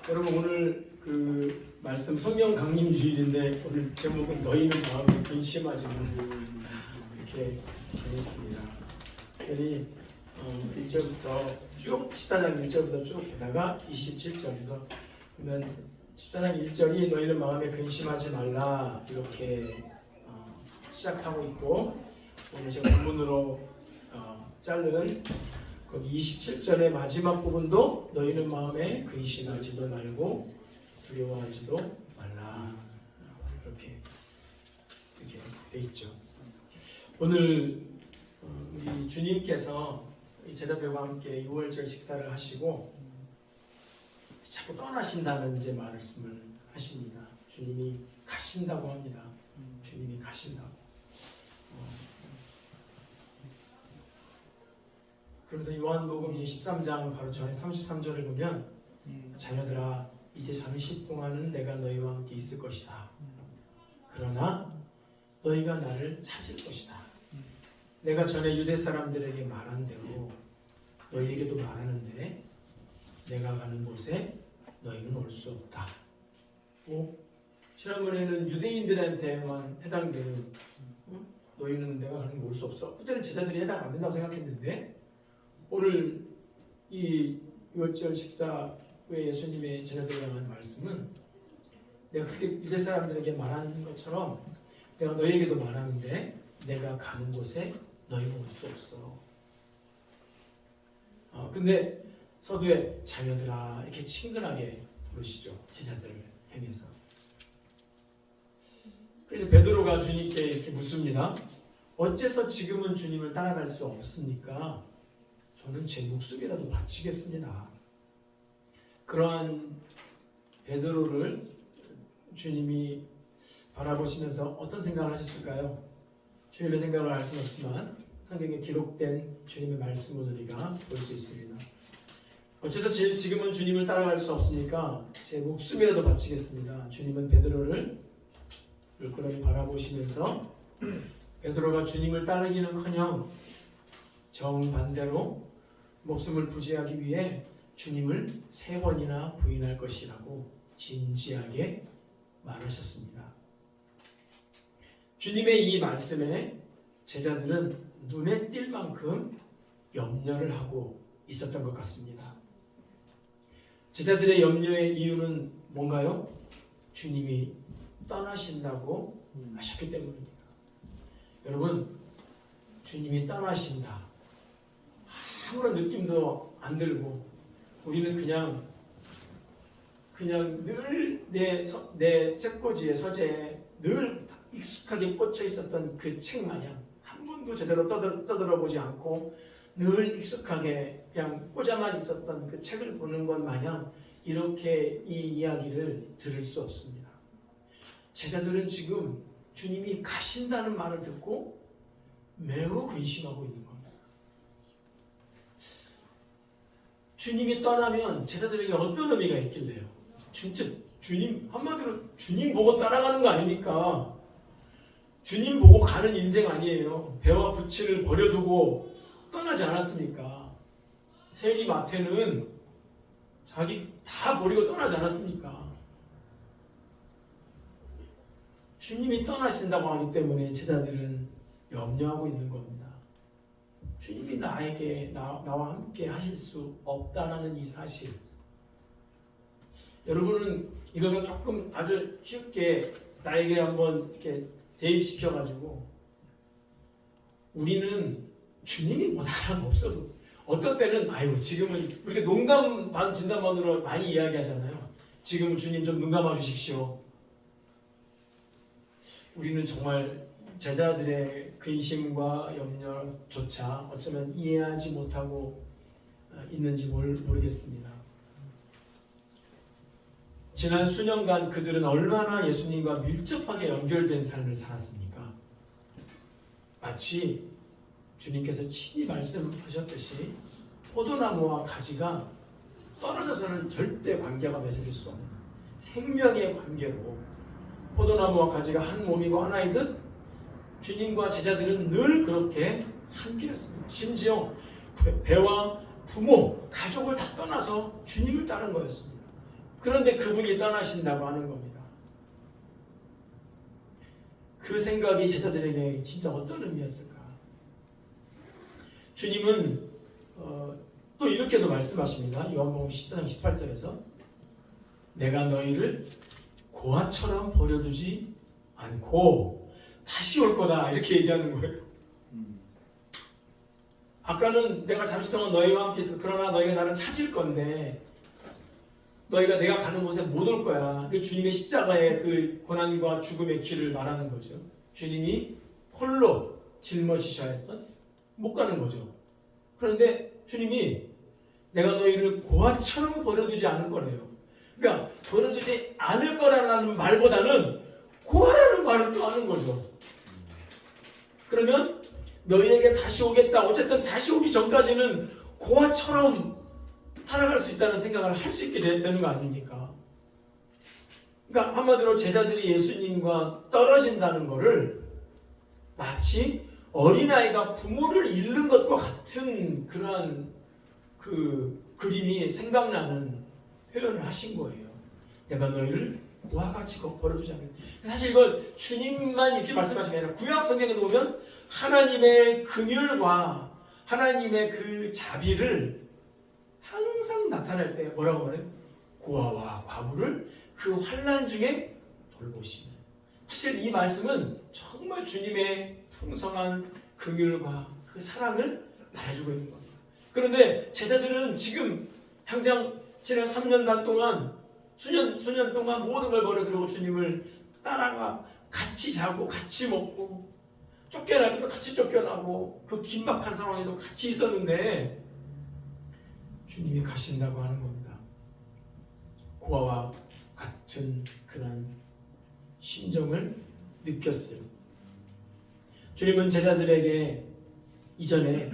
여러분 오늘 그 말씀 성령 강림 주일인데 오늘 제목은 너희는 마음에 근심하지 말고 이렇게 재밌습니다. 특별히 1절부터 쭉 14장 1절부터 쭉 보다가 27절에서 보면 14장 1절이 너희는 마음에 근심하지 말라 이렇게 시작하고 있고 오늘 제가 본문으로 자른 거기 27절의 마지막 부분도 너희는 마음에 근심하지도 말고 두려워하지도 말라 이렇게 돼 있죠. 오늘 우리 주님께서 제자들과 함께 6월절 식사를 하시고 자꾸 떠나신다는 이제 말씀을 하십니다. 주님이 가신다고 합니다. 주님이 가신다고. 그러면서 요한복음 13장 바로 전에 33절을 보면 자녀들아 이제 잠시 동안은 내가 너희와 함께 있을 것이다. 그러나 너희가 나를 찾을 것이다. 내가 전에 유대 사람들에게 말한 대로 너희에게도 말하는데 내가 가는 곳에 너희는 올 수 없다. 지난번에는 유대인들한테만 해당되는 너희는 내가 가는 곳에 올 수 없어. 그때는 제자들이 해당 안 된다고 생각했는데 오늘 이 6월절 식사 후에 예수님의 제자들을 향한 말씀은 내가 그렇게 유대 사람들에게 말한 것처럼 내가 너희에게도 말하는데 내가 가는 곳에 너희는 올 수 없어. 근데 서두에 자녀들아 이렇게 친근하게 부르시죠. 제자들을 향해서. 그래서 베드로가 주님께 이렇게 묻습니다. 어째서 지금은 주님을 따라갈 수 없습니까? 저는 제 목숨이라도 바치겠습니다. 그러한 베드로를 주님이 바라보시면서 어떤 생각을 하셨을까요? 주님의 생각을 알 수는 없지만 성경에 기록된 주님의 말씀을 우리가 볼 수 있습니다. 어째서 지금은 주님을 따라갈 수 없으니까 제 목숨이라도 바치겠습니다. 주님은 베드로를 물끄러미 바라보시면서 베드로가 주님을 따르기는커녕 정반대로 목숨을 부지하기 위해 주님을 3번이나 부인할 것이라고 진지하게 말하셨습니다. 주님의 이 말씀에 제자들은 눈에 띌 만큼 염려를 하고 있었던 것 같습니다. 제자들의 염려의 이유는 뭔가요? 주님이 떠나신다고 하셨기 때문입니다. 여러분, 주님이 떠나신다. 아무런 느낌도 안 들고 우리는 그냥 늘 내 책꽂이에 서재에 늘 익숙하게 꽂혀 있었던 그 책 마냥 한 번도 제대로 떠들어 보지 않고 늘 익숙하게 그냥 꽂아만 있었던 그 책을 보는 것 마냥 이렇게 이 이야기를 들을 수 없습니다. 제자들은 지금 주님이 가신다는 말을 듣고 매우 근심하고 있는 겁니다. 주님이 떠나면 제자들에게 어떤 의미가 있길래요? 진짜 주님 한마디로 주님 보고 따라가는 거 아닙니까? 주님 보고 가는 인생 아니에요. 배와 부치를 버려두고 떠나지 않았습니까? 세리 마태는 자기 다 버리고 떠나지 않았습니까? 주님이 떠나신다고 하기 때문에 제자들은 염려하고 있는 겁니다. 주님이 나와 함께 하실 수 없다라는 이 사실. 여러분은 이거가 조금 아주 쉽게 나에게 한번 이렇게 대입시켜가지고 우리는 주님이 못하면 없어도 어떤 때는 지금은 우리가 농담 반 진담만으로 많이 이야기하잖아요. 지금 주님 좀 눈 감아 주십시오. 우리는 정말 제자들의 근심과 염려조차 어쩌면 이해하지 못하고 있는지 모르겠습니다. 지난 수년간 그들은 얼마나 예수님과 밀접하게 연결된 삶을 살았습니까? 마치 주님께서 친히 말씀하셨듯이 포도나무와 가지가 떨어져서는 절대 관계가 맺어질 수 없는 생명의 관계로 포도나무와 가지가 한 몸이고 하나이듯 주님과 제자들은 늘 그렇게 함께했습니다. 심지어 배와 부모, 가족을 다 떠나서 주님을 따른 거였습니다. 그런데 그분이 떠나신다고 하는 겁니다. 그 생각이 제자들에게 진짜 어떤 의미였을까? 주님은 또 이렇게도 말씀하십니다. 요한복음 14장 18절에서 내가 너희를 고아처럼 버려두지 않고 다시 올 거다 이렇게 얘기하는 거예요. 아까는 내가 잠시 동안 너희와 함께 있어 그러나 너희가 나를 찾을 건데 너희가 내가 가는 곳에 못 올 거야. 그 주님의 십자가의 그 고난과 죽음의 길을 말하는 거죠. 주님이 홀로 짊어지셔야 했던 못 가는 거죠. 그런데 주님이 내가 너희를 고아처럼 버려두지 않을 거래요. 그러니까 버려두지 않을 거라는 말보다는 고아라는 말을 또 하는 거죠. 그러면 너희에게 다시 오겠다. 어쨌든 다시 오기 전까지는 고아처럼 살아갈 수 있다는 생각을 할 수 있게 되는 거 아닙니까? 그러니까 한마디로 제자들이 예수님과 떨어진다는 것을 마치 어린아이가 부모를 잃는 것과 같은 그러한 그 그림이 생각나는 표현을 하신 거예요. 내가 너희를 고아와 같이 버려두지 않겠다. 사실 이건 주님만 이렇게 말씀하신 게 아니라 구약 성경에 보면 하나님의 긍휼과 하나님의 그 자비를 항상 나타낼 때 뭐라고 말해요? 고아와 과부를 그 환난 중에 돌보시는. 사실 이 말씀은 정말 주님의 풍성한 긍휼과 그 사랑을 말해주고 있는 겁니다. 그런데 제자들은 지금 당장 지난 3년 반 동안 수년 동안 모든 걸 버려두고 주님을 따라가 같이 자고 같이 먹고 쫓겨날 때도 같이 쫓겨나고 그 긴박한 상황에도 같이 있었는데 주님이 가신다고 하는 겁니다. 고아와 같은 그런 심정을 느꼈어요. 주님은 제자들에게 이전에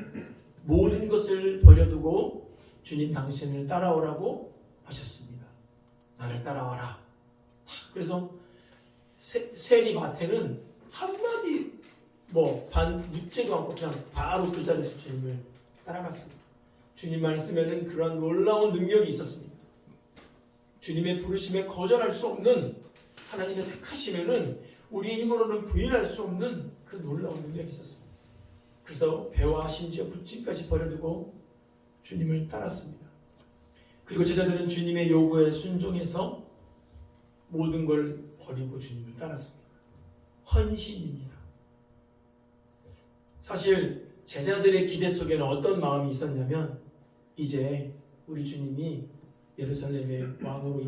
모든 것을 버려두고 주님 당신을 따라오라고 하셨습니다. 나를 따라와라. 그래서 세리마태는 한마디 반 묻지도 않고 그냥 바로 그 자리에서 주님을 따라갔습니다. 주님 말씀에는 그런 놀라운 능력이 있었습니다. 주님의 부르심에 거절할 수 없는 하나님의 택하심에는 우리의 힘으로는 부인할 수 없는 그 놀라운 능력이 있었습니다. 그래서 배와 심지어 붓짐까지 버려두고 주님을 따랐습니다. 그리고 제자들은 주님의 요구에 순종해서 모든 걸 버리고 주님을 따랐습니다. 헌신입니다. 사실 제자들의 기대 속에는 어떤 마음이 있었냐면 이제 우리 주님이 예루살렘의 왕으로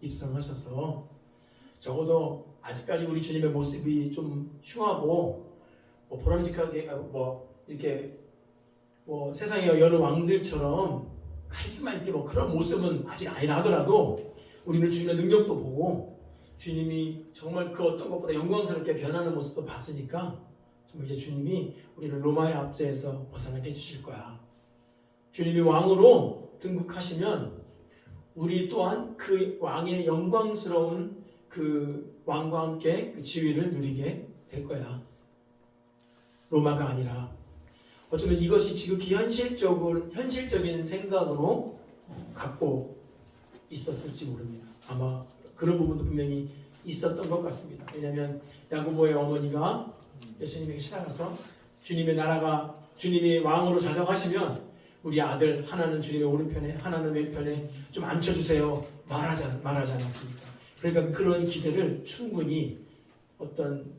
입성하셔서 적어도 아직까지 우리 주님의 모습이 좀 흉하고 보람직하게 이렇게 세상의 여러 왕들처럼 카리스마 있게 그런 모습은 아직 아니라 하더라도 우리는 주님의 능력도 보고 주님이 정말 그 어떤 것보다 영광스럽게 변하는 모습도 봤으니까 정말 이제 주님이 우리를 로마의 압제에서 벗어나게 해주실 거야. 주님이 왕으로 등극하시면 우리 또한 그 왕의 영광스러운 그 왕과 함께 그 지위를 누리게 될 거야. 로마가 아니라. 어쩌면 이것이 지극히 현실적인 생각으로 갖고 있었을지 모릅니다. 아마 그런 부분도 분명히 있었던 것 같습니다. 왜냐하면 야고보의 어머니가 예수님에게 찾아가서 주님이 왕으로 자정하시면 우리 아들 하나는 주님의 오른편에 하나는 왼편에 좀 앉혀주세요. 말하지 않았습니까? 그러니까 그런 기대를 충분히 어떤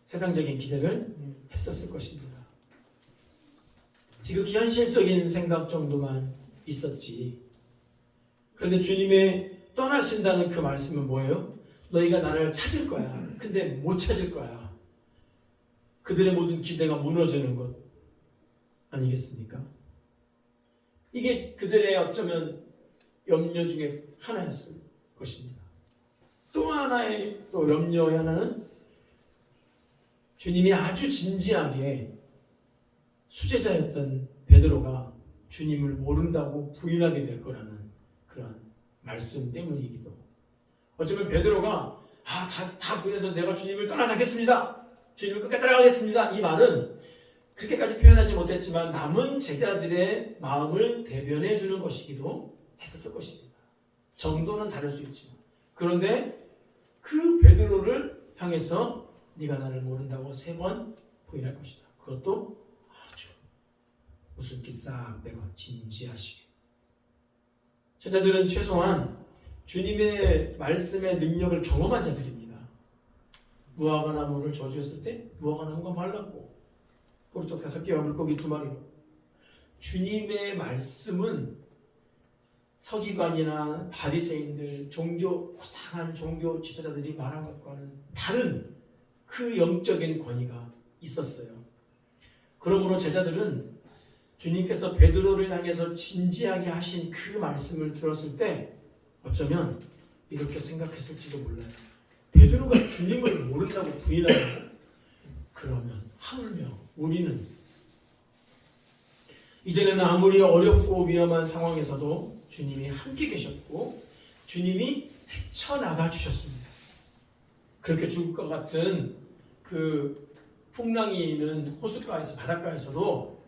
세상적인 기대를 했었을 것입니다. 지극히 현실적인 생각 정도만 있었지. 그런데 주님의 떠나신다는 그 말씀은 뭐예요? 너희가 나를 찾을 거야. 근데 못 찾을 거야. 그들의 모든 기대가 무너지는 것 아니겠습니까? 이게 그들의 어쩌면 염려 중에 하나였을 것입니다. 또 하나의 염려의 하나는 주님이 아주 진지하게 수제자였던 베드로가 주님을 모른다고 부인하게 될 거라는 그런 말씀 때문이기도. 어쩌면 베드로가 다 부인해도 내가 주님을 떠나지 않겠습니다. 주님을 끝까지 따라가겠습니다. 이 말은 그렇게까지 표현하지 못했지만 남은 제자들의 마음을 대변해 주는 것이기도 했었을 것입니다. 정도는 다를 수 있지만, 그런데 그 베드로를 향해서 네가 나를 모른다고 3번 부인할 것이다. 그것도 아주 웃음기 싹 빼고 진지하시게. 제자들은 최소한 주님의 말씀의 능력을 경험한 자들입니다. 무화과 나무를 저주했을 때 무화과 나무가 말랐고 보리떡 5개와 물고기 2마리로. 주님의 말씀은 서기관이나 바리새인들, 고상한 종교 지도자들이 말한 것과는 다른 그 영적인 권위가 있었어요. 그러므로 제자들은 주님께서 베드로를 향해서 진지하게 하신 그 말씀을 들었을 때 어쩌면 이렇게 생각했을지도 몰라요. 베드로가 주님을 모른다고 부인하고, 그러면 하물며 우리는 이전에는 아무리 어렵고 위험한 상황에서도 주님이 함께 계셨고 주님이 헤쳐나가 주셨습니다. 그렇게 죽을 것 같은 그 풍랑이 있는 호숫가에서, 바닷가에서도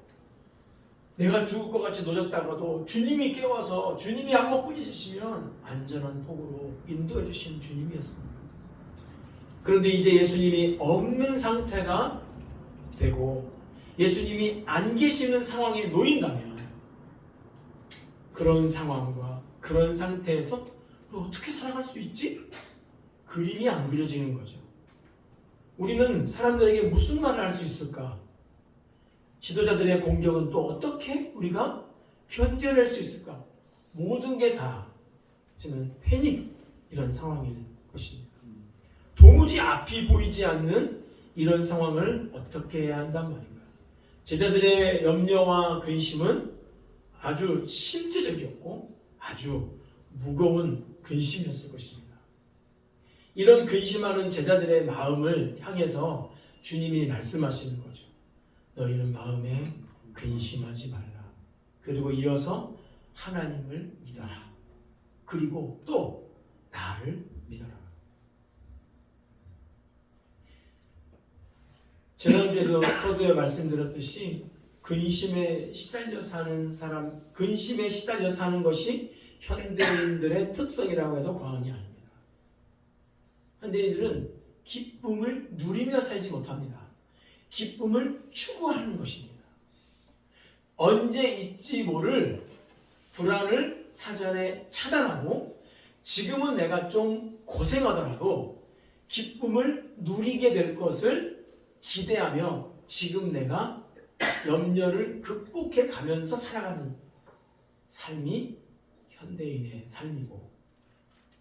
내가 죽을 것 같이 놓였다가도 주님이 깨워서 주님이 한번 꾸짖으시면 안전한 폭으로 인도해 주신 주님이었습니다. 그런데 이제 예수님이 없는 상태가 되고 예수님이 안 계시는 상황에 놓인다면, 그런 상황과 그런 상태에서 어떻게 살아갈 수 있지? 그림이 안 그려지는 거죠. 우리는 사람들에게 무슨 말을 할 수 있을까? 지도자들의 공격은 또 어떻게 우리가 견뎌낼 수 있을까? 모든 게 다 지금 패닉 이런 상황일 것입니다. 도무지 앞이 보이지 않는 이런 상황을 어떻게 해야 한단 말인가? 제자들의 염려와 근심은 아주 실제적이었고 아주 무거운 근심이었을 것입니다. 이런 근심하는 제자들의 마음을 향해서 주님이 말씀하시는 거죠. 너희는 마음에 근심하지 말라. 그리고 이어서 하나님을 믿어라. 그리고 또 나를 믿어라. 지난주에도 서두에 말씀드렸듯이 근심에 시달려 사는 것이 현대인들의 특성이라고 해도 과언이 아닙니다. 현대인들은 기쁨을 누리며 살지 못합니다. 기쁨을 추구하는 것입니다. 언제 있지 모를 불안을 사전에 차단하고, 지금은 내가 좀 고생하더라도 기쁨을 누리게 될 것을 기대하며 지금 내가 염려를 극복해 가면서 살아가는 삶이 현대인의 삶이고,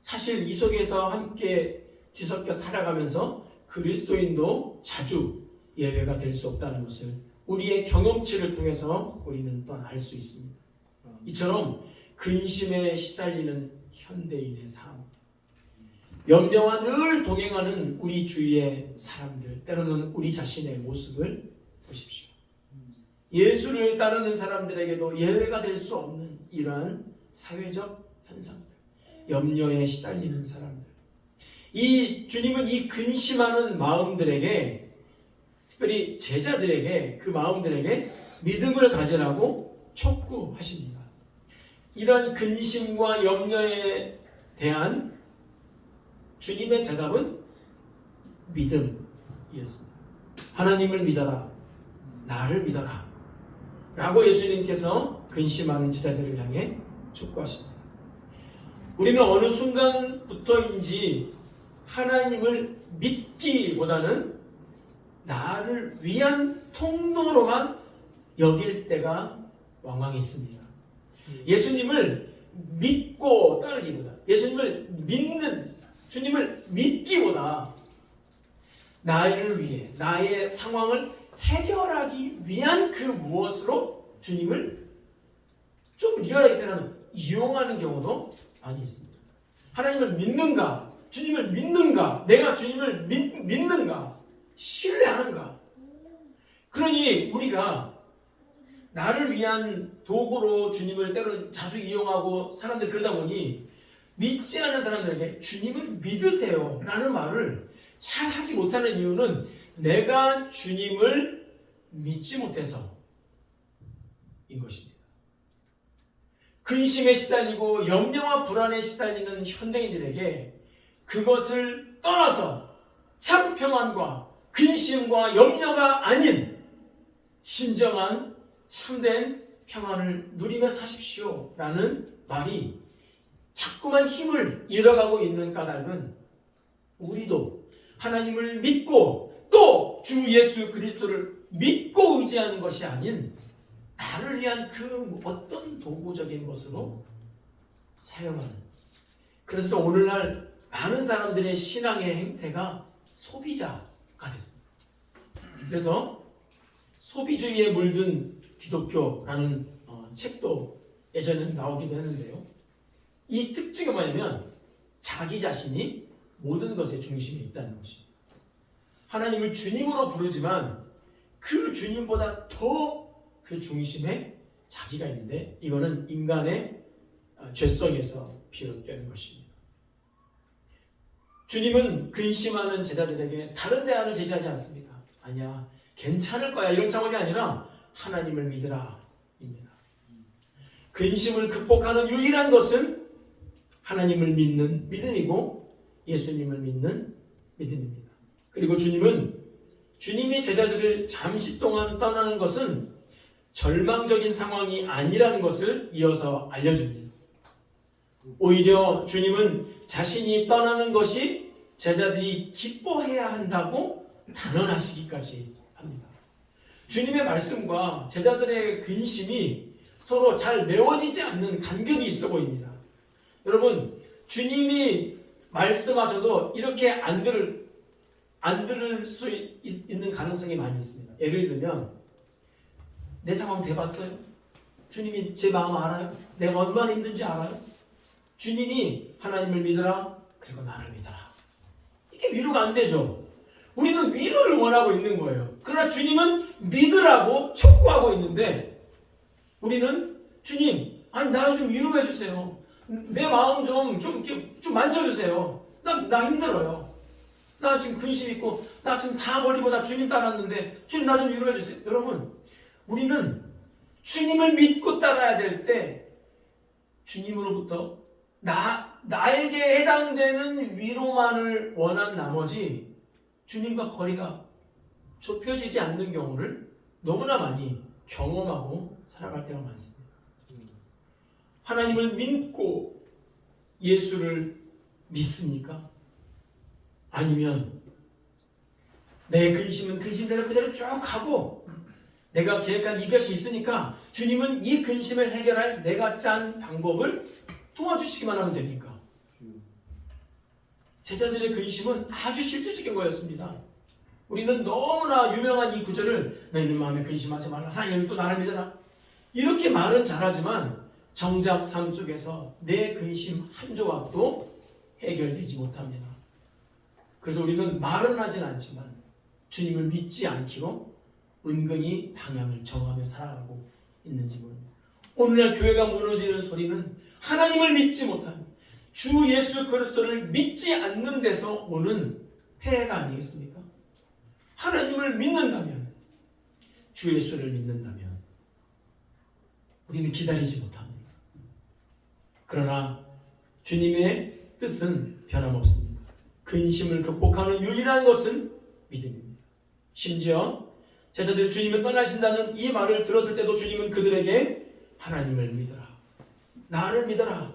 사실 이 속에서 함께 뒤섞여 살아가면서 그리스도인도 자주 예외가 될 수 없다는 것을 우리의 경험치를 통해서 우리는 또 알 수 있습니다. 이처럼 근심에 시달리는 현대인의 삶, 염려와 늘 동행하는 우리 주위의 사람들, 때로는 우리 자신의 모습을 보십시오. 예수를 따르는 사람들에게도 예외가 될 수 없는 이러한 사회적 현상들, 염려에 시달리는 사람들, 이 주님은 이 근심하는 마음들에게, 특별히 제자들에게, 그 마음들에게 믿음을 가지라고 촉구하십니다. 이런 근심과 염려에 대한 주님의 대답은 믿음이었습니다. 하나님을 믿어라, 나를 믿어라 라고 예수님께서 근심하는 제자들을 향해 촉구하십니다. 우리는 어느 순간부터인지 하나님을 믿기보다는 나를 위한 통로로만 여길 때가 왕왕 있습니다. 예수님을 믿고 따르기보다, 예수님을 믿는, 주님을 믿기보다 나를 위해, 나의 상황을 해결하기 위한 그 무엇으로 주님을 좀 리얼하게 표현하면 이용하는 경우도 많이 있습니다. 하나님을 믿는가? 주님을 믿는가? 내가 주님을 믿는가? 신뢰하는가? 그러니 우리가 나를 위한 도구로 주님을 때로는 자주 이용하고 사람들이 그러다 보니 믿지 않는 사람들에게 주님을 믿으세요 라는 말을 잘 하지 못하는 이유는 내가 주님을 믿지 못해서인 것입니다. 근심에 시달리고 염려와 불안에 시달리는 현대인들에게 그것을 떠나서 참 평안과 근심과 염려가 아닌 진정한 참된 평안을 누리며 사십시오 라는 말이 자꾸만 힘을 잃어가고 있는 까닭은 우리도 하나님을 믿고 또 주 예수 그리스도를 믿고 의지하는 것이 아닌 나를 위한 그 어떤 도구적인 것으로 사용하는, 그래서 오늘날 많은 사람들의 신앙의 행태가 소비자가 됐습니다. 그래서 소비주의에 물든 기독교라는 책도 예전에는 나오기도 했는데요. 이 특징은 뭐냐면 자기 자신이 모든 것의 중심에 있다는 것입니다. 하나님을 주님으로 부르지만 그 주님보다 더 그 중심에 자기가 있는데 이거는 인간의 죄성에서 비롯되는 것입니다. 주님은 근심하는 제자들에게 다른 대안을 제시하지 않습니다. 아니야, 괜찮을 거야 이런 차원이 아니라 하나님을 믿으라 입니다. 근심을 극복하는 유일한 것은 하나님을 믿는 믿음이고 예수님을 믿는 믿음입니다. 그리고 주님은 주님이 제자들을 잠시 동안 떠나는 것은 절망적인 상황이 아니라는 것을 이어서 알려줍니다. 오히려 주님은 자신이 떠나는 것이 제자들이 기뻐해야 한다고 단언하시기까지 합니다. 주님의 말씀과 제자들의 근심이 서로 잘 메워지지 않는 간격이 있어 보입니다. 여러분, 주님이 말씀하셔도 이렇게 안 들을 수 있는 가능성이 많이 있습니다. 예를 들면 내 상황 대봤어요? 주님이 제 마음 알아요? 내가 얼마나 힘든지 알아요? 주님이 하나님을 믿어라, 그리고 나를 믿어라. 이게 위로가 안 되죠. 우리는 위로를 원하고 있는 거예요. 그러나 주님은 믿으라고 촉구하고 있는데 우리는 주님, 아니 나 좀 위로해 주세요. 내 마음 좀 만져주세요. 나 힘들어요. 나 지금 근심 있고 나 지금 다 버리고 나 주님 따랐는데 주님 나 좀 위로해 주세요. 여러분, 우리는 주님을 믿고 따라야 될 때 주님으로부터 나에게 해당되는 위로만을 원한 나머지 주님과 거리가 좁혀지지 않는 경우를 너무나 많이 경험하고 살아갈 때가 많습니다. 하나님을 믿고 예수를 믿습니까? 아니면 내 근심은 근심대로 그대로 쭉 하고 내가 계획한 이것이 있으니까 주님은 이 근심을 해결할 내가 짠 방법을 도와주시기만 하면 됩니까? 제자들의 근심은 아주 실질적인 거였습니다. 우리는 너무나 유명한 이 구절을 너희는 마음에 근심하지 말라, 하나님은 또 나를 믿어라, 이렇게 말은 잘하지만 정작 삶 속에서 내 근심 한 조각도 해결되지 못합니다. 그래서 우리는 말은 하진 않지만 주님을 믿지 않기로 은근히 방향을 정하며 살아가고 있는지 모릅니다. 오늘날 교회가 무너지는 소리는 하나님을 믿지 못하는, 주 예수 그리스도를 믿지 않는 데서 오는 폐해가 아니겠습니까? 하나님을 믿는다면, 주 예수를 믿는다면 우리는 기다리지 못합니다. 그러나 주님의 뜻은 변함없습니다. 근심을 극복하는 유일한 것은 믿음입니다. 심지어 제자들이 주님을 떠나신다는 이 말을 들었을 때도 주님은 그들에게 하나님을 믿어라, 나를 믿어라,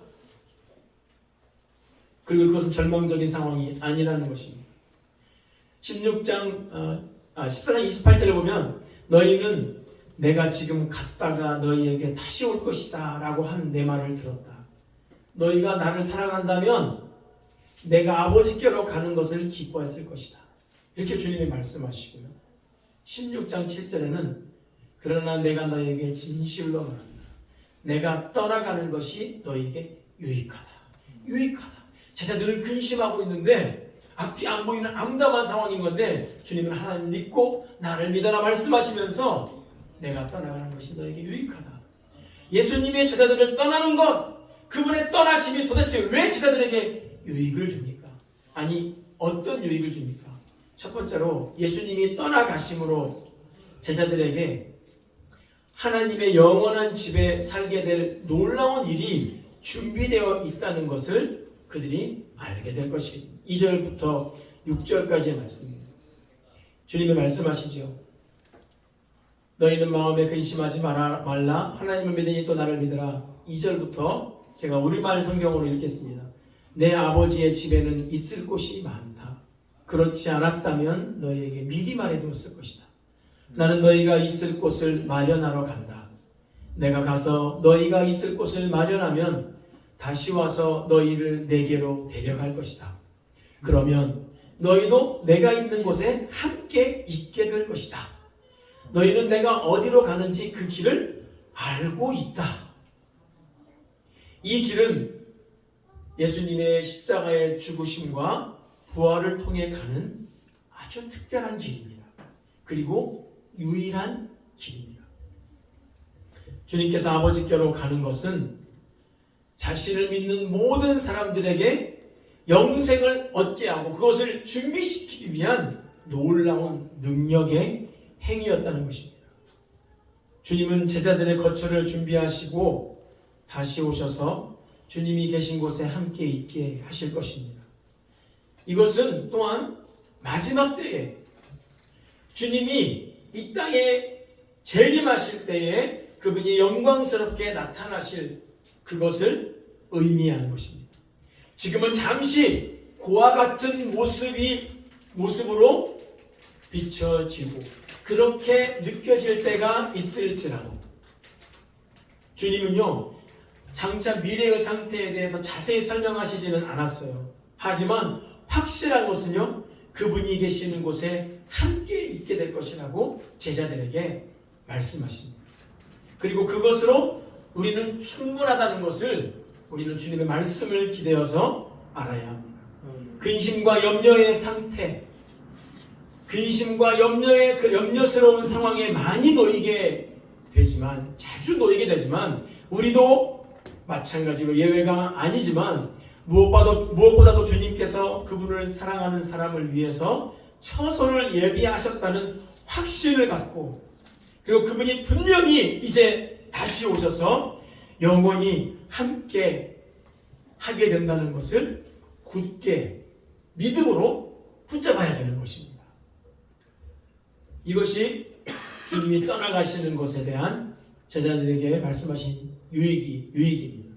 그리고 그것은 절망적인 상황이 아니라는 것입니다. 14장 28절에 보면 너희는 내가 지금 갔다가 너희에게 다시 올 것이다 라고 한 내 말을 들었다. 너희가 나를 사랑한다면 내가 아버지께로 가는 것을 기뻐했을 것이다. 이렇게 주님이 말씀하시고요. 16장 7절에는 그러나 내가 너희에게 진실로 말한다. 내가 떠나가는 것이 너희에게 유익하다. 유익하다. 제자들은 근심하고 있는데 앞이 안 보이는 암담한 상황인 건데 주님은 하나님 믿고 나를 믿어라 말씀하시면서 내가 떠나가는 것이 너에게 유익하다. 예수님의 제자들을 떠나는 것, 그분의 떠나심이 도대체 왜 제자들에게 유익을 줍니까? 아니, 어떤 유익을 줍니까? 첫 번째로 예수님이 떠나가심으로 제자들에게 하나님의 영원한 집에 살게 될 놀라운 일이 준비되어 있다는 것을 그들이 알게 될 것입니다. 2절부터 6절까지의 말씀입니다. 주님이 말씀하시죠. 너희는 마음에 근심하지 말라. 하나님을 믿으니 또 나를 믿으라. 2절부터 제가 우리말 성경으로 읽겠습니다. 내 아버지의 집에는 있을 곳이 많다. 그렇지 않았다면 너희에게 미리 말해두었을 것이다. 나는 너희가 있을 곳을 마련하러 간다. 내가 가서 너희가 있을 곳을 마련하면 다시 와서 너희를 내게로 데려갈 것이다. 그러면 너희도 내가 있는 곳에 함께 있게 될 것이다. 너희는 내가 어디로 가는지 그 길을 알고 있다. 이 길은 예수님의 십자가의 죽으심과 부활을 통해 가는 아주 특별한 길입니다. 그리고 유일한 길입니다. 주님께서 아버지께로 가는 것은 자신을 믿는 모든 사람들에게 영생을 얻게 하고 그것을 준비시키기 위한 놀라운 능력의 행위였다는 것입니다. 주님은 제자들의 거처를 준비하시고 다시 오셔서 주님이 계신 곳에 함께 있게 하실 것입니다. 이것은 또한 마지막 때에 주님이 이 땅에 재림하실 때에 그분이 영광스럽게 나타나실 그것을 의미하는 것입니다. 지금은 잠시 그와 같은 모습으로 비춰지고 그렇게 느껴질 때가 있을지라도 주님은요 장차 미래의 상태에 대해서 자세히 설명하시지는 않았어요. 하지만 확실한 것은요 그분이 계시는 곳에 함께 있게 될 것이라고 제자들에게 말씀하십니다. 그리고 그것으로 우리는 충분하다는 것을 우리는 주님의 말씀을 기대어서 알아야 합니다. 근심과 염려의 상태, 근심과 염려의 그 염려스러운 상황에 많이 놓이게 되지만, 자주 놓이게 되지만 우리도 마찬가지로 예외가 아니지만 무엇보다도 주님께서 그분을 사랑하는 사람을 위해서 처소를 예비하셨다는 확신을 갖고 그리고 그분이 분명히 이제 다시 오셔서 영원히 함께 하게 된다는 것을 굳게 믿음으로 붙잡아야 되는 것입니다. 이것이 주님이 떠나가시는 것에 대한 제자들에게 말씀하신 유익입니다.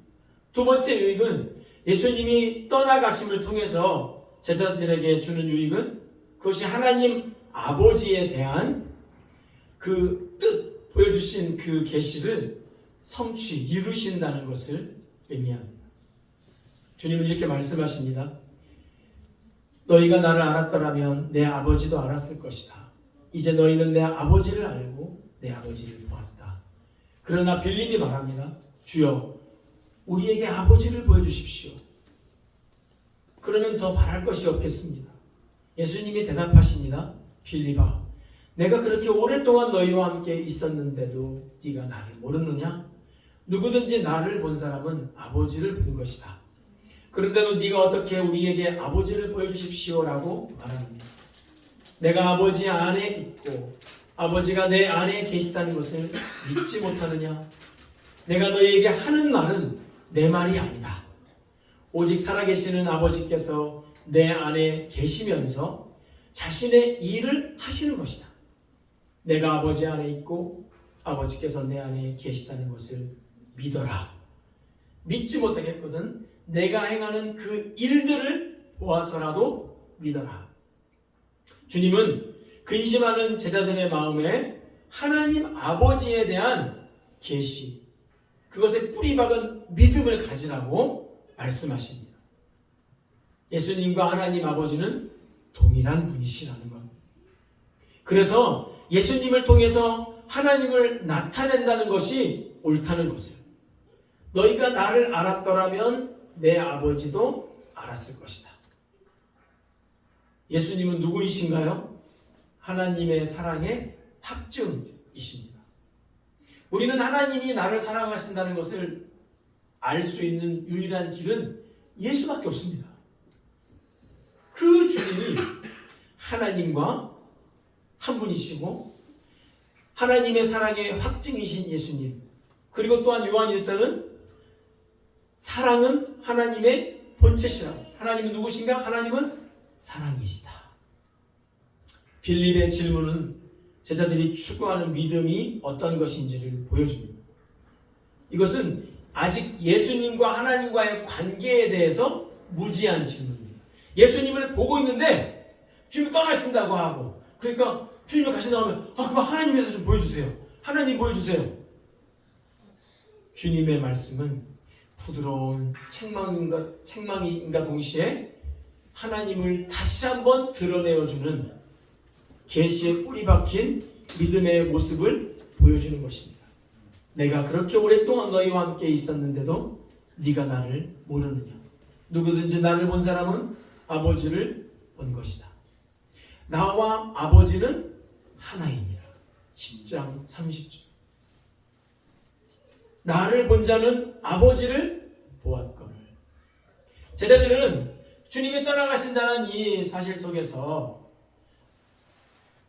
두 번째 유익은 예수님이 떠나가심을 통해서 제자들에게 주는 유익은 그것이 하나님 아버지에 대한 그 뜻 보여주신 그 계시를 이루신다는 것을 의미합니다. 주님은 이렇게 말씀하십니다. 너희가 나를 알았더라면 내 아버지도 알았을 것이다. 이제 너희는 내 아버지를 알고 내 아버지를 보았다. 그러나 빌립이 말합니다. 주여 우리에게 아버지를 보여주십시오. 그러면 더 바랄 것이 없겠습니다. 예수님이 대답하십니다. 빌립아, 내가 그렇게 오랫동안 너희와 함께 있었는데도 네가 나를 모르느냐? 누구든지 나를 본 사람은 아버지를 본 것이다. 그런데도 네가 어떻게 우리에게 아버지를 보여주십시오라고 말합니다. 내가 아버지 안에 있고 아버지가 내 안에 계시다는 것을 믿지 못하느냐? 내가 너희에게 하는 말은 내 말이 아니다. 오직 살아계시는 아버지께서 내 안에 계시면서 자신의 일을 하시는 것이다. 내가 아버지 안에 있고 아버지께서 내 안에 계시다는 것을 믿어라. 믿지 못하겠거든 내가 행하는 그 일들을 보아서라도 믿어라. 주님은 근심하는 제자들의 마음에 하나님 아버지에 대한 계시, 그것에 뿌리박은 믿음을 가지라고 말씀하십니다. 예수님과 하나님 아버지는 동일한 분이시라는 것. 그래서 예수님을 통해서 하나님을 나타낸다는 것이 옳다는 것을. 너희가 나를 알았더라면 내 아버지도 알았을 것이다. 예수님은 누구이신가요? 하나님의 사랑의 확증이십니다. 우리는 하나님이 나를 사랑하신다는 것을 알 수 있는 유일한 길은 예수밖에 없습니다. 그 주님이 하나님과 한 분이시고 하나님의 사랑의 확증이신 예수님, 그리고 또한 요한일서는 사랑은 하나님의 본체시라고. 하나님은 누구신가? 하나님은 사랑이시다. 빌립의 질문은 제자들이 추구하는 믿음이 어떤 것인지를 보여줍니다. 이것은 아직 예수님과 하나님과의 관계에 대해서 무지한 질문입니다. 예수님을 보고 있는데 주님 떠나신다고 하고, 그러니까 주님이 가신다고 하면 그럼 하나님에서 좀 보여주세요. 하나님 보여주세요. 주님의 말씀은 부드러운 책망인가 동시에 하나님을 다시 한번 드러내어주는 계시에 뿌리 박힌 믿음의 모습을 보여주는 것입니다. 내가 그렇게 오랫동안 너희와 함께 있었는데도 네가 나를 모르느냐. 누구든지 나를 본 사람은 아버지를 본 것이다. 나와 아버지는 하나이니라. 10장 30절. 나를 본 자는 아버지를 보았거늘. 제자들은 주님이 떠나가신다는 이 사실 속에서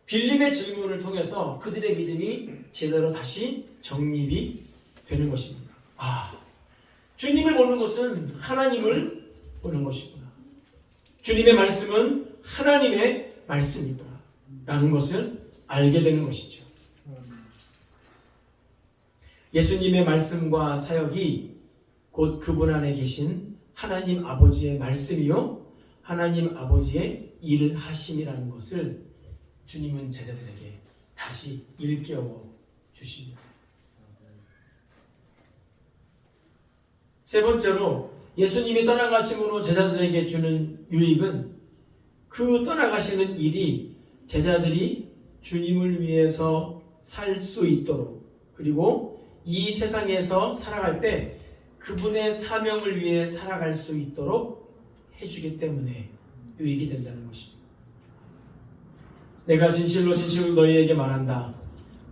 빌립의 질문을 통해서 그들의 믿음이 제대로 다시 정립이 되는 것입니다. 주님을 보는 것은 하나님을 보는 것이구나. 주님의 말씀은 하나님의 말씀이구나 라는 것을 알게 되는 것이죠. 예수님의 말씀과 사역이 곧 그분 안에 계신 하나님 아버지의 말씀이요 하나님 아버지의 일하심이라는 것을 주님은 제자들에게 다시 일깨워 주십니다. 세 번째로 예수님이 떠나가심으로 제자들에게 주는 유익은 그 떠나가시는 일이 제자들이 주님을 위해서 살 수 있도록, 그리고 이 세상에서 살아갈 때 그분의 사명을 위해 살아갈 수 있도록 해주기 때문에 유익이 된다는 것입니다. 내가 진실로 진실로 너희에게 말한다.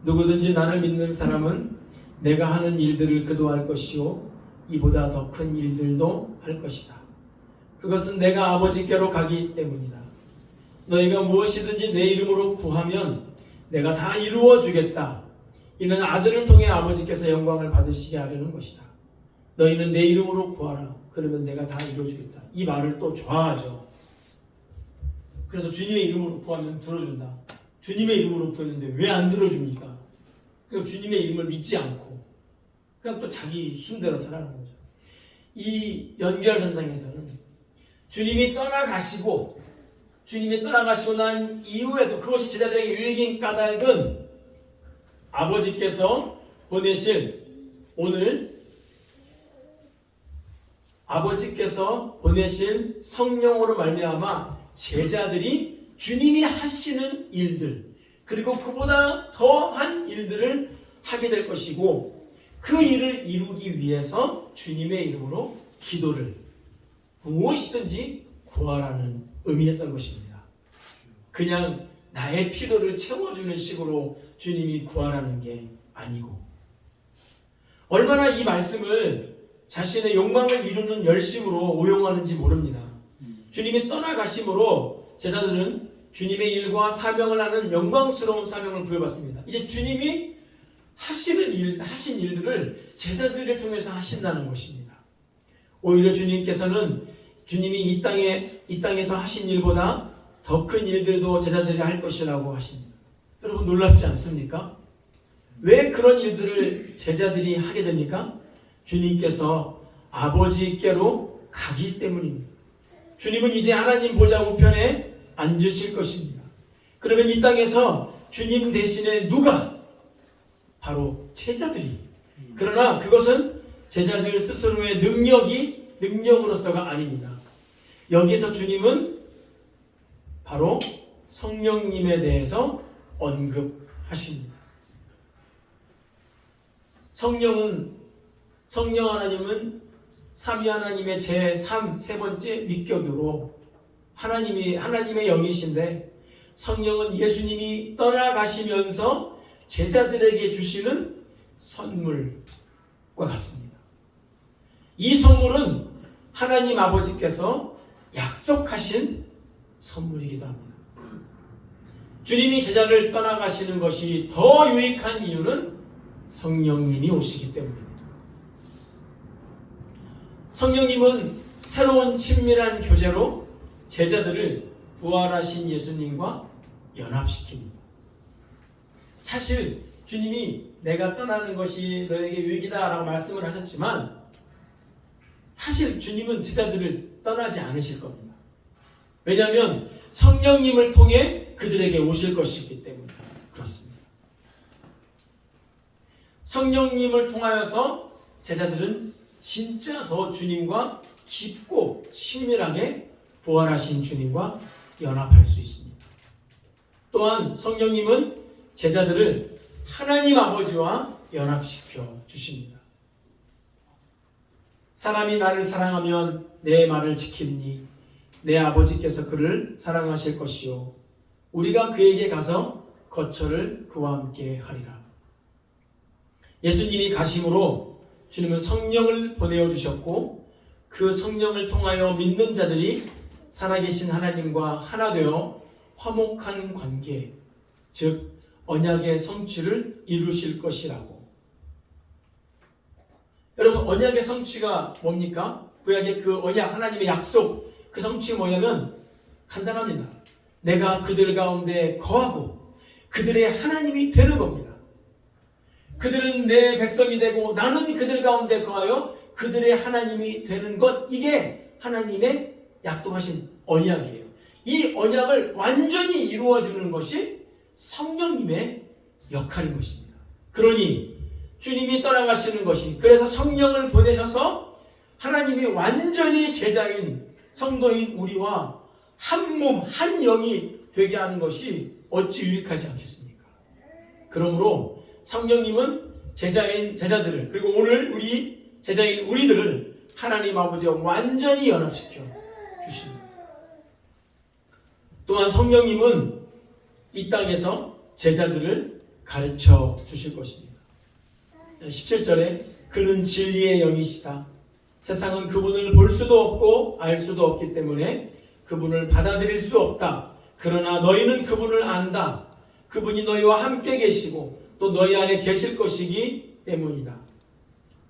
누구든지 나를 믿는 사람은 내가 하는 일들을 그도 할 것이요 이보다 더 큰 일들도 할 것이다. 그것은 내가 아버지께로 가기 때문이다. 너희가 무엇이든지 내 이름으로 구하면 내가 다 이루어 주겠다. 이는 아들을 통해 아버지께서 영광을 받으시게 하려는 것이다. 너희는 내 이름으로 구하라. 그러면 내가 다 이루어주겠다. 이 말을 또 좋아하죠. 그래서 주님의 이름으로 구하면 들어준다. 주님의 이름으로 구했는데 왜 안 들어줍니까? 그러니까 주님의 이름을 믿지 않고 그냥 또 자기 힘대로 살아가는 거죠. 이 연결선상에서는 주님이 떠나가시고 난 이후에도 그것이 제자들에게 유익인 까닭은 아버지께서 보내실 성령으로 말미암아 제자들이 주님이 하시는 일들, 그리고 그보다 더한 일들을 하게 될 것이고, 그 일을 이루기 위해서 주님의 이름으로 기도를 무엇이든지 구하라는 의미였던 것입니다. 그냥 나의 필요를 채워주는 식으로 주님이 구하라는 게 아니고, 얼마나 이 말씀을 자신의 욕망을 이루는 열심으로 오용하는지 모릅니다. 주님이 떠나가심으로 제자들은 주님의 일과 사명을 하는 영광스러운 사명을 부여받습니다. 이제 주님이 하신 일들을 제자들을 통해서 하신다는 것입니다. 오히려 주님께서는 주님이 이 땅에서 하신 일보다 더 큰 일들도 제자들이 할 것이라고 하십니다. 여러분 놀랍지 않습니까? 왜 그런 일들을 제자들이 하게 됩니까? 주님께서 아버지께로 가기 때문입니다. 주님은 이제 하나님 보좌 우편에 앉으실 것입니다. 그러면 이 땅에서 주님 대신에 누가? 바로 제자들이. 그러나 그것은 제자들 스스로의 능력으로서가 아닙니다. 여기서 주님은 바로 성령님에 대해서 언급하십니다. 성령 하나님은 삼위 하나님의 세 번째 위격으로 하나님의 영이신데, 성령은 예수님이 떠나가시면서 제자들에게 주시는 선물과 같습니다. 이 선물은 하나님 아버지께서 약속하신 선물이기도 합니다. 주님이 제자를 떠나가시는 것이 더 유익한 이유는 성령님이 오시기 때문입니다. 성령님은 새로운 친밀한 교제로 제자들을 부활하신 예수님과 연합시킵니다. 사실 주님이 내가 떠나는 것이 너에게 유익이다 라고 말씀을 하셨지만 사실 주님은 제자들을 떠나지 않으실 겁니다. 왜냐하면 성령님을 통해 그들에게 오실 것이기 때문에 그렇습니다. 성령님을 통하여서 제자들은 진짜 더 주님과 깊고 친밀하게 부활하신 주님과 연합할 수 있습니다. 또한 성령님은 제자들을 하나님 아버지와 연합시켜 주십니다. 사람이 나를 사랑하면 내 말을 지키니 내 아버지께서 그를 사랑하실 것이요 우리가 그에게 가서 거처를 그와 함께 하리라. 예수님이 가심으로 주님은 성령을 보내어 주셨고 그 성령을 통하여 믿는 자들이 살아계신 하나님과 하나 되어 화목한 관계, 즉 언약의 성취를 이루실 것이라고. 여러분, 언약의 성취가 뭡니까? 구약의 그 언약, 하나님의 약속, 그 성취가 뭐냐면 간단합니다. 내가 그들 가운데 거하고 그들의 하나님이 되는 겁니다. 그들은 내 백성이 되고 나는 그들 가운데 거하여 그들의 하나님이 되는 것, 이게 하나님의 약속하신 언약이에요. 이 언약을 완전히 이루어주는 것이 성령님의 역할인 것입니다. 그러니 주님이 떠나가시는 것이, 그래서 성령을 보내셔서 하나님이 완전히 제자인 성도인 우리와 한 몸, 한 영이 되게 하는 것이 어찌 유익하지 않겠습니까? 그러므로 성령님은 제자들을, 그리고 오늘 제자인 우리들을 하나님 아버지와 완전히 연합시켜 주십니다. 또한 성령님은 이 땅에서 제자들을 가르쳐 주실 것입니다. 17절에 그는 진리의 영이시다. 세상은 그분을 볼 수도 없고 알 수도 없기 때문에 그분을 받아들일 수 없다. 그러나 너희는 그분을 안다. 그분이 너희와 함께 계시고 또 너희 안에 계실 것이기 때문이다.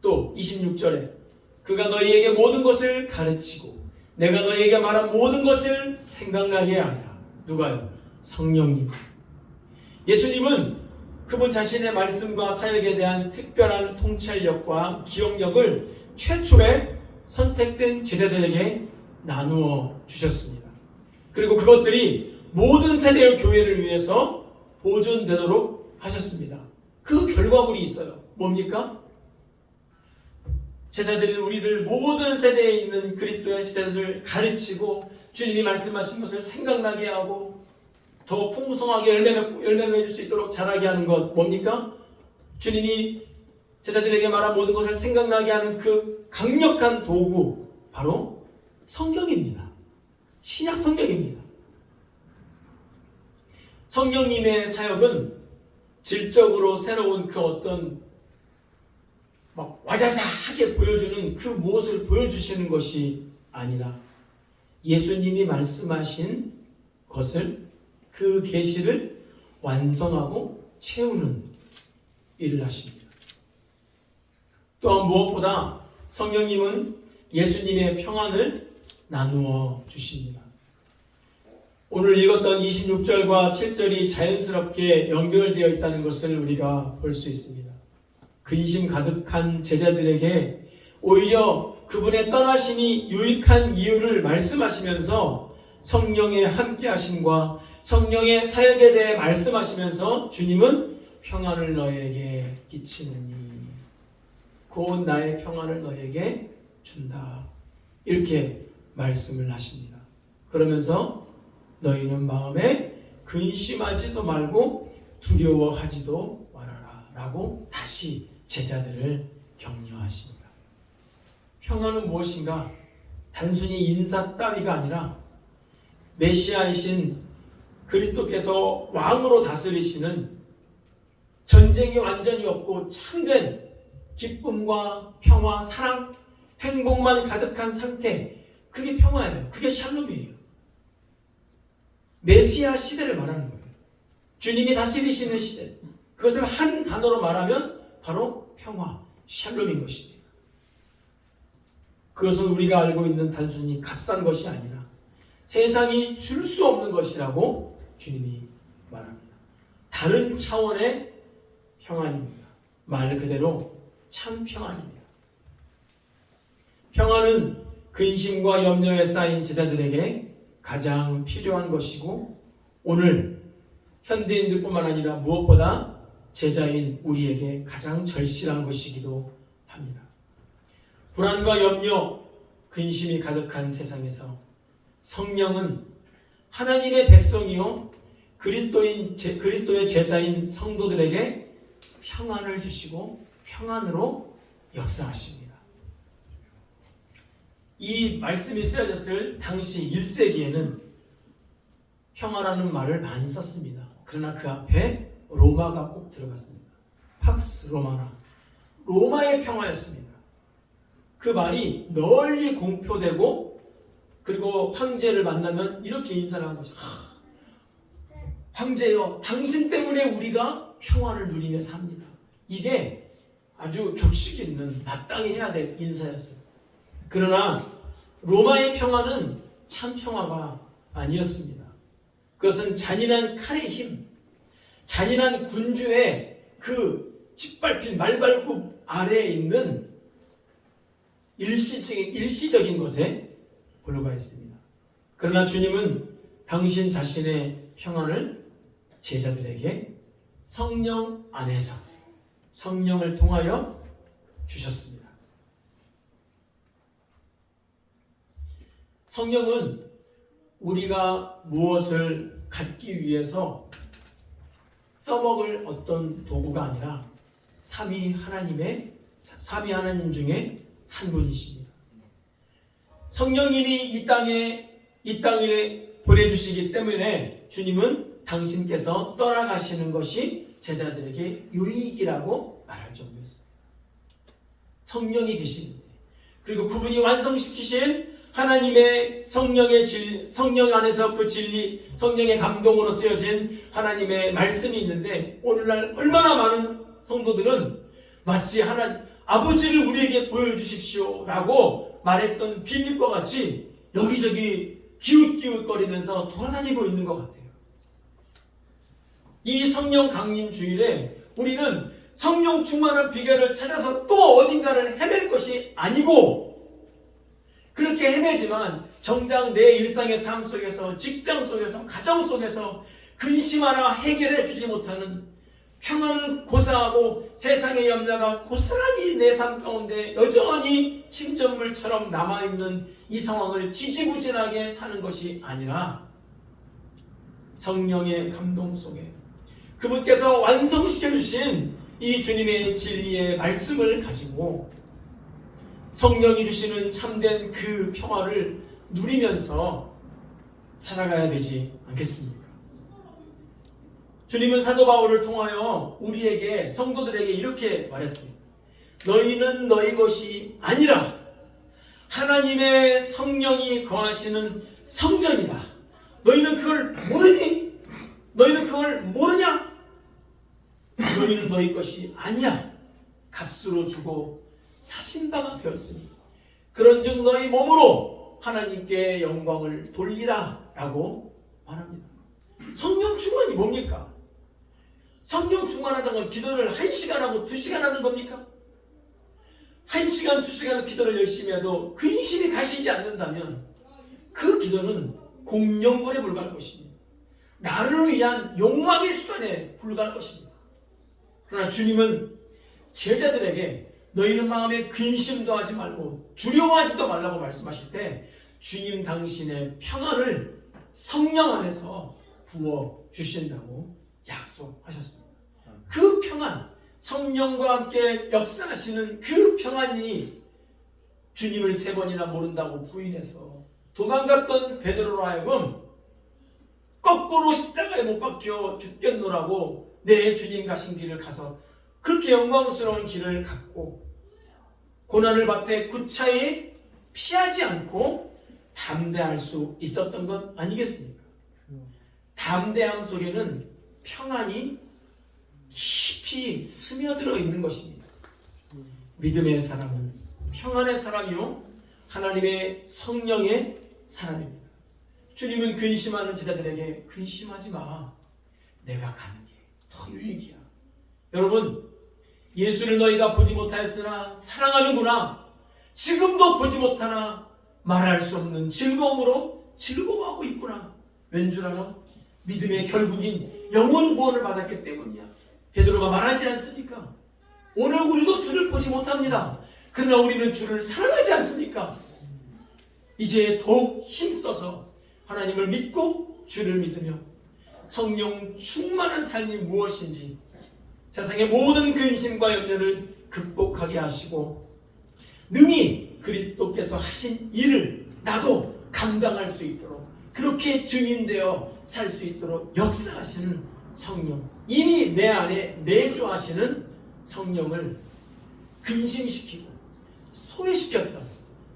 또 26절에 그가 너희에게 모든 것을 가르치고 내가 너희에게 말한 모든 것을 생각나게 하리라. 누가요? 성령님. 예수님은 그분 자신의 말씀과 사역에 대한 특별한 통찰력과 기억력을 최초에 선택된 제자들에게 나누어 주셨습니다. 그리고 그것들이 모든 세대의 교회를 위해서 보존되도록 하셨습니다. 그 결과물이 있어요. 뭡니까? 제자들이 우리를 모든 세대에 있는 그리스도의 제자들을 가르치고 주님이 말씀하신 것을 생각나게 하고 더 풍성하게 열매 맺을 수 있도록 자라게 하는 것, 뭡니까? 주님이 제자들에게 말한 모든 것을 생각나게 하는 그 강력한 도구, 바로 성경입니다. 신약 성경입니다. 성령님의 사역은 질적으로 새로운 그 어떤 막 와자자하게 보여주는 그 무엇을 보여주시는 것이 아니라 예수님이 말씀하신 것을, 그 계시를 완성하고 채우는 일을 하십니다. 또한 무엇보다 성령님은 예수님의 평안을 나누어 주십니다. 오늘 읽었던 26절과 7절이 자연스럽게 연결되어 있다는 것을 우리가 볼 수 있습니다. 근심 가득한 제자들에게 오히려 그분의 떠나심이 유익한 이유를 말씀하시면서 성령의 함께하심과 성령의 사역에 대해 말씀하시면서 주님은 평안을 너에게 끼치느니 곧 나의 평안을 너에게 준다, 이렇게 말씀을 하십니다. 그러면서 너희는 마음에 근심하지도 말고 두려워하지도 말아라 라고 다시 제자들을 격려하십니다. 평안은 무엇인가? 단순히 인사 따위가 아니라 메시아이신 그리스도께서 왕으로 다스리시는, 전쟁이 완전히 없고 참된 기쁨과 평화, 사랑, 행복만 가득한 상태, 그게 평화예요. 그게 샬롬이에요. 메시아 시대를 말하는 거예요. 주님이 다스리시는 시대, 그것을 한 단어로 말하면 바로 평화, 샬롬인 것입니다. 그것은 우리가 알고 있는 단순히 값싼 것이 아니라 세상이 줄 수 없는 것이라고 주님이 말합니다. 다른 차원의 평안입니다. 말 그대로 참 평안입니다. 평안은 근심과 염려에 쌓인 제자들에게 가장 필요한 것이고, 오늘 현대인들뿐만 아니라 무엇보다 제자인 우리에게 가장 절실한 것이기도 합니다. 불안과 염려, 근심이 가득한 세상에서 성령은 하나님의 백성이요 그리스도의 제자인 성도들에게 평안을 주시고 평안으로 역사하십니다. 이 말씀이 쓰여졌을 당시 1세기에는 평화라는 말을 많이 썼습니다. 그러나 그 앞에 로마가 꼭 들어갔습니다. 팍스 로마나, 로마의 평화였습니다. 그 말이 널리 공표되고, 그리고 황제를 만나면 이렇게 인사를 한 거죠. 황제여, 당신 때문에 우리가 평화를 누리며 삽니다. 이게 아주 격식 있는, 마땅히 해야 될 인사였어요. 그러나 로마의 평화는 참 평화가 아니었습니다. 그것은 잔인한 칼의 힘, 잔인한 군주의 그 짓밟힌 말발굽 아래에 있는 일시적인 것에 불과가 있습니다. 그러나 주님은 당신 자신의 평안을 제자들에게 성령 안에서, 성령을 통하여 주셨습니다. 성령은 우리가 무엇을 갖기 위해서 써먹을 어떤 도구가 아니라 삼위 하나님 중에 한 분이십니다. 성령님이 이 땅에 보내주시기 때문에 주님은 당신께서 떠나가시는 것이 제자들에게 유익이라고 말할 정도였습니다. 성령이 계시는데, 그리고 그분이 완성시키신 하나님의 성령 안에서 그 진리, 성령의 감동으로 쓰여진 하나님의 말씀이 있는데, 오늘날 얼마나 많은 성도들은 마치 아버지를 우리에게 보여주십시오 라고 말했던 빌립과 같이 여기저기 기웃기웃거리면서 돌아다니고 있는 것 같아요. 이 성령 강림 주일에 우리는 성령 충만한 비결을 찾아서 또 어딘가를 헤맬 것이 아니고, 그렇게 헤매지만 정작 내 일상의 삶 속에서, 직장 속에서, 가정 속에서 근심 하나 해결해 주지 못하는, 평안은 고사하고 세상의 염려가 고스란히 내 삶 가운데 여전히 침전물처럼 남아있는 이 상황을 지지부진하게 사는 것이 아니라, 성령의 감동 속에 그분께서 완성시켜 주신 이 주님의 진리의 말씀을 가지고 성령이 주시는 참된 그 평화를 누리면서 살아가야 되지 않겠습니까? 주님은 사도 바울을 통하여 우리에게, 성도들에게 이렇게 말했습니다. 너희는 너희 것이 아니라 하나님의 성령이 거하시는 성전이다. 너희는 그걸 모르니? 너희는 그걸 모르냐? 너희는 너희 것이 아니야. 값으로 주고 사신 바가 되었으니 그런즉 너희 몸으로 하나님께 영광을 돌리라 라고 말합니다. 성령 충만이 뭡니까? 성령 충만하다는 건 기도를 1시간 하고 2시간 하는 겁니까? 1시간, 2시간 기도를 열심히 해도 근심이 가시지 않는다면 그 기도는 공연물에 불과할 것입니다. 나를 위한 욕망의 수단에 불과할 것입니다. 그러나 주님은 제자들에게 너희는 마음에 근심도 하지 말고 두려워하지도 말라고 말씀하실 때 주님 당신의 평안을 성령 안에서 부어주신다고 약속하셨습니다. 그 평안, 성령과 함께 역사하시는 그 평안이 주님을 3번이나 모른다고 부인해서 도망갔던 베드로로 하여금 거꾸로 십자가에 못 박혀 죽겠노라고 내 주님 가신 길을 가서 그렇게 영광스러운 길을 갔고 고난을 받되 구차히 피하지 않고 담대할 수 있었던 것 아니겠습니까? 담대함 속에는 평안이 깊이 스며들어 있는 것입니다. 믿음의 사람은 평안의 사람이요 하나님의 성령의 사람입니다. 주님은 근심하는 제자들에게 근심하지 마. 내가 가는 게 더 유익이야. 여러분, 예수를 너희가 보지 못하였으나 사랑하는구나. 지금도 보지 못하나 말할 수 없는 즐거움으로 즐거워하고 있구나. 왠 줄 알아? 믿음의 결국인 영혼 구원을 받았기 때문이야. 베드로가 말하지 않습니까? 오늘 우리도 주를 보지 못합니다. 그러나 우리는 주를 사랑하지 않습니까? 이제 더욱 힘써서 하나님을 믿고 주를 믿으며 성령 충만한 삶이 무엇인지 세상의 모든 근심과 염려를 극복하게 하시고 능히 그리스도께서 하신 일을 나도 감당할 수 있도록 그렇게 증인되어 살 수 있도록 역사하시는 성령, 이미 내 안에 내주하시는 성령을 근심시키고 소외시켰던,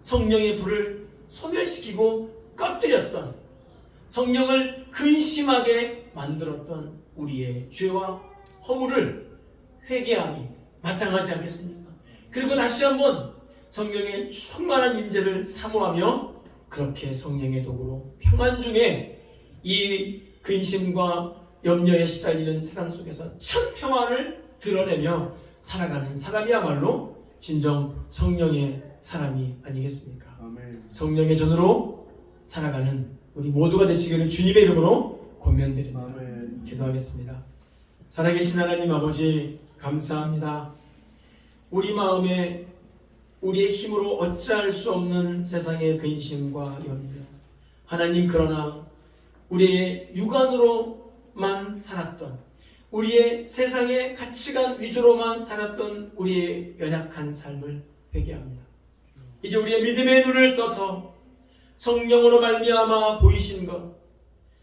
성령의 불을 소멸시키고 꺼뜨렸던, 성령을 근심하게 만들었던 우리의 죄와 허물을 회개함이 마땅하지 않겠습니까? 그리고 다시 한번 성령의 충만한 임재를 사모하며 그렇게 성령의 도구로 평안 중에 이 근심과 염려에 시달리는 세상 속에서 참 평안을 드러내며 살아가는 사람이야말로 진정 성령의 사람이 아니겠습니까? 아멘. 성령의 전으로 살아가는 우리 모두가 되시기를 주님의 이름으로 권면드립니다. 아멘. 기도하겠습니다. 살아계신 하나님 아버지 감사합니다. 우리 마음에 우리의 힘으로 어찌할 수 없는 세상의 근심과 염려, 하나님 그러나 우리의 육안으로만 살았던, 우리의 세상의 가치관 위주로만 살았던 우리의 연약한 삶을 회개합니다. 이제 우리의 믿음의 눈을 떠서 성령으로 말미암아 보이신 것,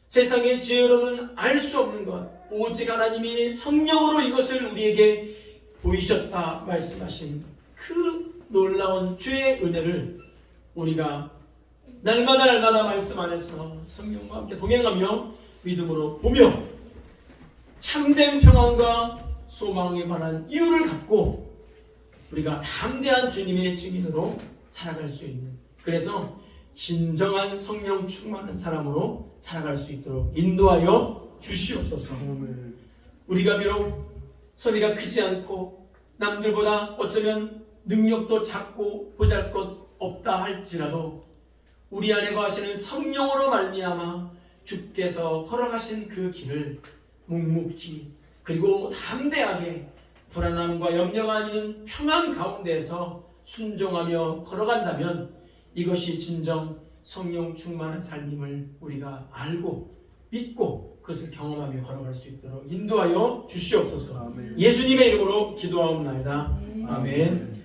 세상의 지혜로는 알 수 없는 것, 오직 하나님이 성령으로 이것을 우리에게 보이셨다 말씀하신 그 놀라운 주의 은혜를 우리가 날마다 말씀 안에서 성령과 함께 동행하며 믿음으로 보며 참된 평안과 소망에 관한 이유를 갖고 우리가 담대한 주님의 증인으로 살아갈 수 있는, 그래서 진정한 성령 충만한 사람으로 살아갈 수 있도록 인도하여 주시옵소서. 우리가 비록 소리가 크지 않고 남들보다 어쩌면 능력도 작고 보잘것 없다 할지라도 우리 안에 거하시는 성령으로 말미암아 주께서 걸어가신 그 길을 묵묵히 그리고 담대하게 불안함과 염려가 아니는 평안 가운데에서 순종하며 걸어간다면 이것이 진정 성령 충만한 삶임을 우리가 알고 믿고 그것을 경험하며 걸어갈 수 있도록 인도하여 주시옵소서. 아멘. 예수님의 이름으로 기도하옵나이다. 아멘.